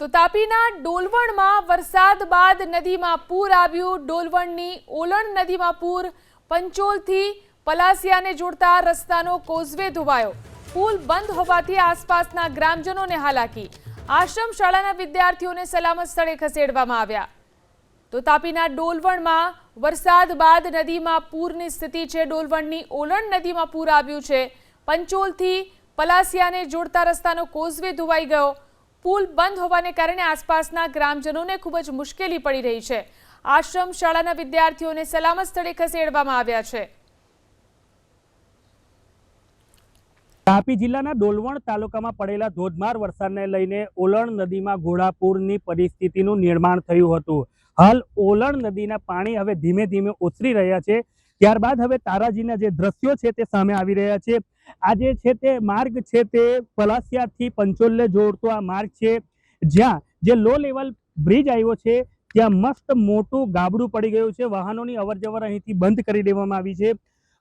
તો તાપીના ડોલવણમાં વરસાદ બાદ નદીમાં પૂર આવ્યું। ડોલવણની ઓલણ નદીમાં પૂર, પંચોલથી પલાસિયાને જોડતા રસ્તાનો કોઝવે ધોવાયો। પુલ બંધ હોવાથી આસપાસના ગ્રામજનોને હાલાકી। આશ્રમ શાળાના વિદ્યાર્થીઓને સલામત સ્થળે ખસેડવામાં આવ્યા। તો તાપીના ડોલવણમાં વરસાદ બાદ નદીમાં પૂરની સ્થિતિ છે। ડોલવણની ઓલણ નદીમાં પૂર આવ્યું છે। પંચોલથી પલાસિયાને જોડતા રસ્તાનો કોઝવે ધોવાઈ ગયો। પુલ બંધ હોવાને કારણે આસપાસના ગ્રામજનોને ખૂબ જ મુશ્કેલી પડી રહી છે। આશ્રમ શાળાના વિદ્યાર્થીઓને સલામત સ્થળે ખસેડવામાં આવ્યા છે। તાપી જિલ્લાના ડોલવણ તાલુકામાં પડેલા ધોધમાર વરસાદને લઈને ઓલણ નદીમાં ઘોડાપૂરની પરિસ્થિતિનું નિર્માણ થયું હતું। હાલ ઓલણ નદીના પાણી હવે ધીમે ધીમે ઓસરી રહ્યા છે। ત્યારબાદ હવે તારાજીના જે દ્રશ્યો છે તે સામે આવી રહ્યા છે। આ જે છે તે માર્ગ છે તે પલાસિયાથી પંચોલને જોડતો આ માર્ગ છે, જ્યાં જે લો લેવલ બ્રિજ આવ્યો છે ત્યાં મસ્ત મોટું ગાબડું પડી ગયું છે। વાહનોની અવરજવર અહીંથી બંધ કરી દેવામાં આવી છે।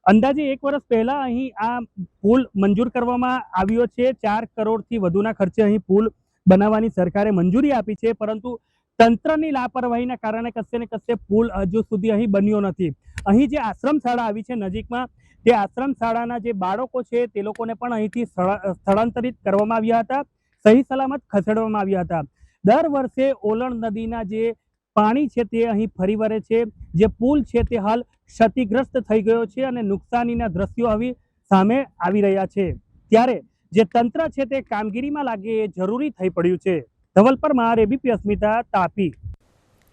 અંદાજે 1 વર્ષ પહેલા અહીં આ પુલ મંજૂર કરવામાં આવ્યો છે। 4 કરોડથી વધુના ખર્ચે અહીં પુલ બનાવવાની સરકારે મંજૂરી આપી છે, પરંતુ તંત્રની લાપરવાહીના કારણે કશે ને કશે પુલ હજુ સુધી અહીં બન્યો નથી। અહીં જે આશ્રમ શાળા આવી છે નજીકમાં, તે આશ્રમ શાળાના જે બાળકો છે તે લોકોને પણ અહીંથી સ્થળાંતરિત કરવામાં આવ્યા હતા, સહી સલામત ખસેડવામાં આવ્યા હતા। દર વર્ષે ઓલણ નદીના જે પાણી છે તે અહીં ફરી વળે છે। જે પુલ છે તે હાલ ક્ષતિગ્રસ્ત થઈ ગયો છે અને નુકસાનીના દ્રશ્યો હવે સામે આવી રહ્યા છે। ત્યારે જે તંત્ર છે તે કામગીરીમાં લાગે એ જરૂરી થઈ પડ્યું છે। ધવલ પરમાર, એબીપી અસ્મિતા, તાપી।